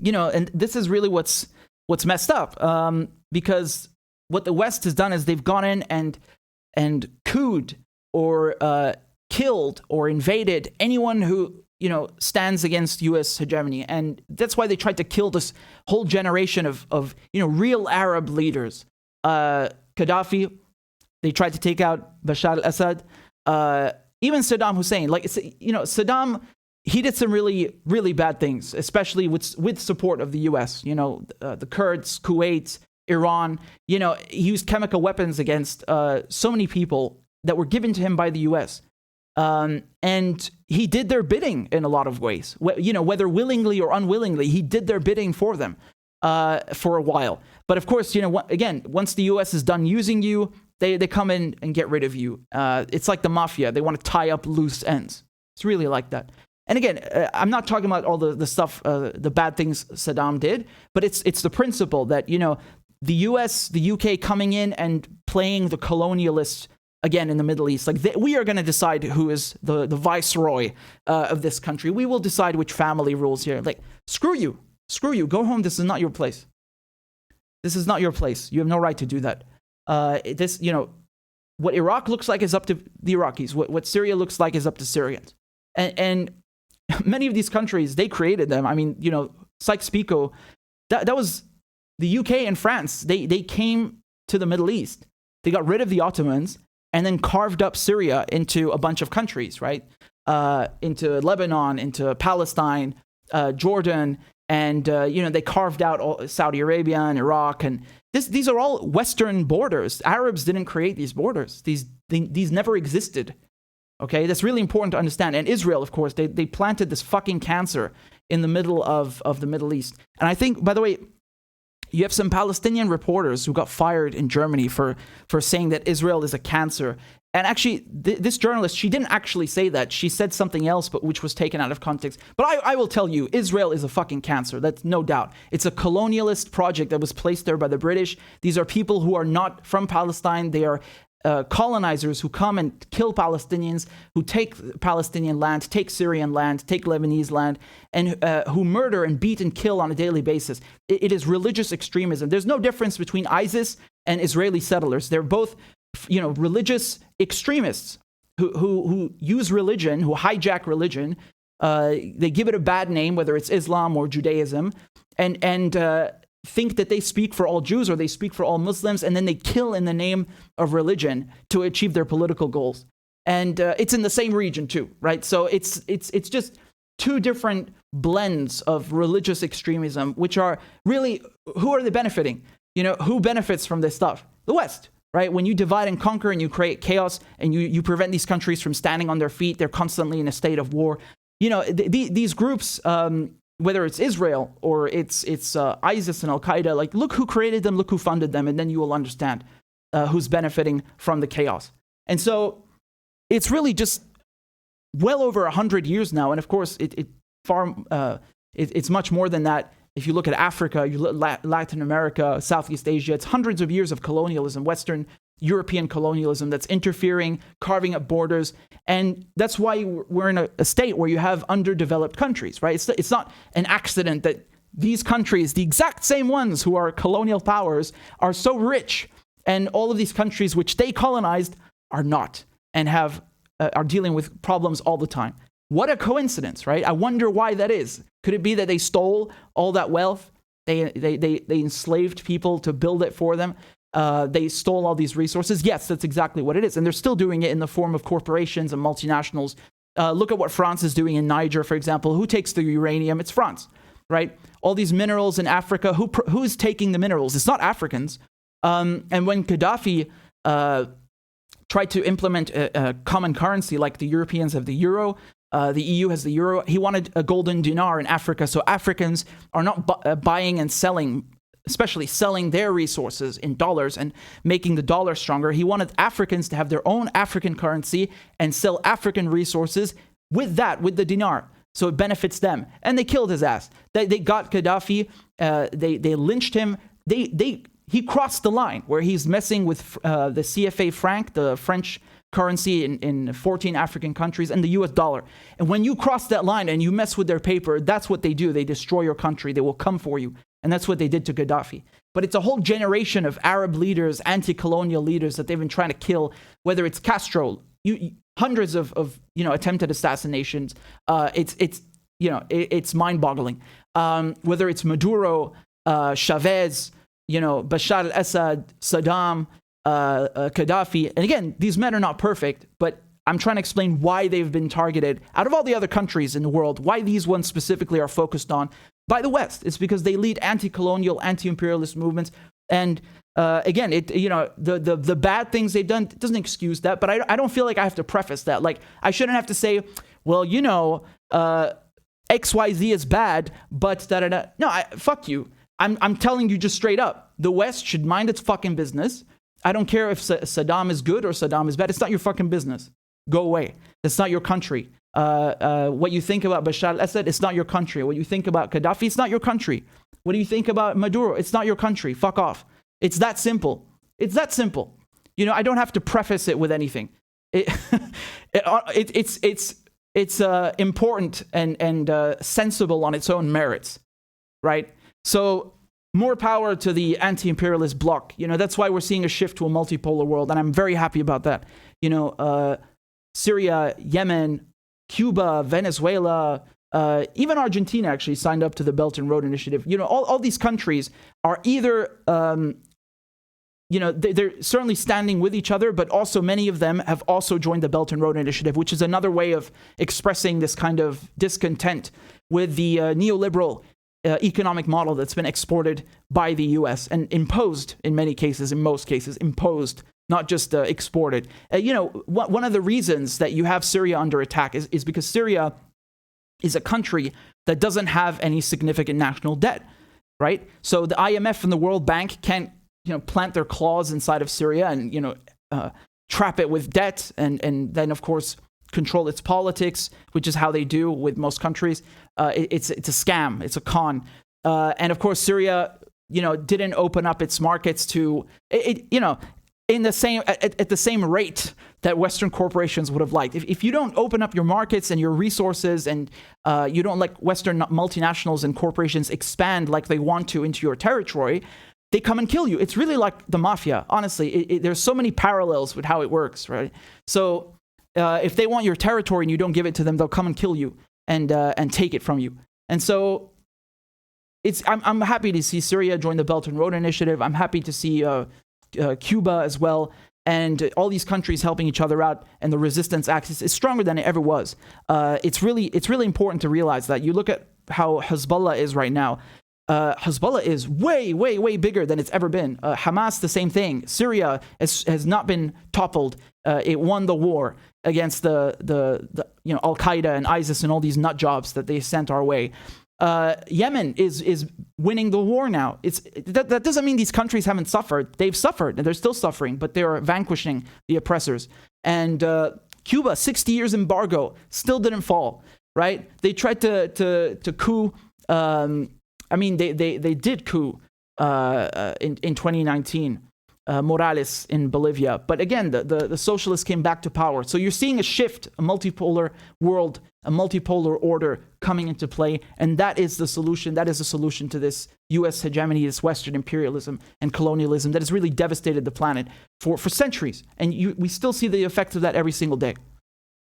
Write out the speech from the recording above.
and this is really what's messed up, because what the West has done is they've gone in and couped or killed or invaded anyone who stands against U.S. hegemony, and that's why they tried to kill this whole generation of real Arab leaders. Gaddafi, they tried to take out Bashar al-Assad, even Saddam Hussein. Saddam, he did some really, really bad things, especially with support of the U.S. The Kurds, Kuwait, Iran. He used chemical weapons against so many people that were given to him by the U.S. And he did their bidding in a lot of ways. Whether willingly or unwillingly, he did their bidding for them for a while. But of course, again, once the U.S. is done using you, they come in and get rid of you. It's like the mafia. They want to tie up loose ends. It's really like that. And again, I'm not talking about all the stuff, the bad things Saddam did, but it's the principle that, the US, the UK coming in and playing the colonialist again in the Middle East. We are going to decide who is the viceroy of this country. We will decide which family rules here. Screw you. Go home. This is not your place. This is not your place. You have no right to do that. What Iraq looks like is up to the Iraqis. What Syria looks like is up to Syrians. And many of these countries, they created them. I mean, Sykes-Picot, that was the UK and France. They came to the Middle East. They got rid of the Ottomans and then carved up Syria into a bunch of countries, right? Into Lebanon, into Palestine, Jordan, and they carved out Saudi Arabia and Iraq, and these are all Western borders. Arabs didn't create these borders. These never existed. Okay, that's really important to understand. And Israel, of course, they planted this fucking cancer in the middle of the Middle East. And I think, by the way, you have some Palestinian reporters who got fired in Germany for saying that Israel is a cancer. And actually, this journalist, she didn't actually say that. She said something else, but which was taken out of context. But I will tell you, Israel is a fucking cancer. That's no doubt. It's a colonialist project that was placed there by the British. These are people who are not from Palestine. They are colonizers who come and kill Palestinians, who take Palestinian land, take Syrian land, take Lebanese land, and who murder and beat and kill on a daily basis. It is religious extremism. There's no difference between ISIS and Israeli settlers. They're both, religious extremists who use religion, who hijack religion. They give it a bad name, whether it's Islam or Judaism, and think that they speak for all Jews or they speak for all Muslims, and then they kill in the name of religion to achieve their political goals. And it's in the same region too, right? So it's just two different blends of religious extremism, which are really, who are they benefiting? Who benefits from this stuff? The West, right? When you divide and conquer and you create chaos and you prevent these countries from standing on their feet, they're constantly in a state of war. These groups, whether it's Israel or it's ISIS and Al-Qaeda, look who created them, look who funded them, and then you will understand who's benefiting from the chaos. And so it's really just well over 100 years now, and of course it's much more than that. If you look at Africa, you look at Latin America, Southeast Asia, it's hundreds of years of colonialism, Western European colonialism that's interfering, carving up borders. And that's why we're in a state where you have underdeveloped countries, right? It's not an accident that these countries, the exact same ones who are colonial powers, are so rich, and all of these countries which they colonized are not, and are dealing with problems all the time. What a coincidence, right? I wonder why that is. Could it be that they stole all that wealth? They enslaved people to build it for them. They stole all these resources. Yes, that's exactly what it is. And they're still doing it in the form of corporations and multinationals. Look at what France is doing in Niger, for example. Who takes the uranium? It's France, right? All these minerals in Africa. Who's taking the minerals? It's not Africans. And when Gaddafi tried to implement a common currency, like the Europeans have the euro, the EU has the euro, he wanted a golden dinar in Africa. So Africans are not buying and selling, especially selling their resources in dollars and making the dollar stronger. He wanted Africans to have their own African currency and sell African resources with the dinar. So it benefits them. And they killed his ass. They got Gaddafi. They lynched him. He crossed the line where he's messing with the CFA franc, the French currency in 14 African countries, and the US dollar. And when you cross that line and you mess with their paper, that's what they do. They destroy your country. They will come for you. And that's what they did to Gaddafi. But it's a whole generation of Arab leaders, anti-colonial leaders that they've been trying to kill, whether it's Castro, hundreds of attempted assassinations. It's mind-boggling. Whether it's Maduro, Chavez, Bashar al-Assad, Saddam, Gaddafi. And again, these men are not perfect, but I'm trying to explain why they've been targeted out of all the other countries in the world, why these ones specifically are focused on by the West. It's because they lead anti-colonial, anti-imperialist movements. And again, the bad things they've done doesn't excuse that, but I don't feel like I have to preface that. Like, I shouldn't have to say, well, XYZ is bad, but da-da-da. No, fuck you. I'm telling you just straight up. The West should mind its fucking business. I don't care if Saddam is good or Saddam is bad. It's not your fucking business. Go away. It's not your country. What you think about Bashar al-Assad, it's not your country. What you think about Gaddafi, it's not your country. What do you think about Maduro? It's not your country. Fuck off. It's that simple. It's that simple. I don't have to preface it with anything. It's important and sensible on its own merits, right? So more power to the anti-imperialist bloc. That's why we're seeing a shift to a multipolar world, and I'm very happy about that. Syria, Yemen, Cuba, Venezuela, even Argentina actually signed up to the Belt and Road Initiative. All these countries are either, they're certainly standing with each other, but also many of them have also joined the Belt and Road Initiative, which is another way of expressing this kind of discontent with the neoliberal economic model that's been exported by the US and imposed in most cases, imposed, not just exported. One of the reasons that you have Syria under attack is because Syria is a country that doesn't have any significant national debt, right? So the IMF and the World Bank can't, plant their claws inside of Syria and, trap it with debt and then, of course, control its politics, which is how they do with most countries. It's a scam. It's a con. And, of course, Syria, didn't open up its markets to, in the same at the same rate that Western corporations would have liked. If you don't open up your markets and your resources and you don't let Western multinationals and corporations expand like they want to into your territory, they come and kill you. It's really like the mafia, honestly. There's so many parallels with how it works, right? So if they want your territory and you don't give it to them, they'll come and kill you and take it from you. And so I'm happy to see Syria join the Belt and Road Initiative. I'm happy to see Cuba as well, and all these countries helping each other out, and the resistance axis is stronger than it ever was. It's really important to realize that. You look at how Hezbollah is right now. Hezbollah is way, way, way bigger than it's ever been. Hamas, the same thing. Syria has not been toppled. It won the war against the Al Qaeda and ISIS and all these nut jobs that they sent our way. Yemen is winning the war now. That doesn't mean these countries haven't suffered. They've suffered, and they're still suffering, but they are vanquishing the oppressors. And Cuba, 60 years embargo, still didn't fall, right? They tried to coup. They did coup in 2019. Morales in Bolivia. But again, the socialists came back to power. So you're seeing a shift, a multipolar world, a multipolar order coming into play. And that is the solution. That is the solution to this US hegemony, this Western imperialism and colonialism that has really devastated the planet for centuries. And we still see the effects of that every single day.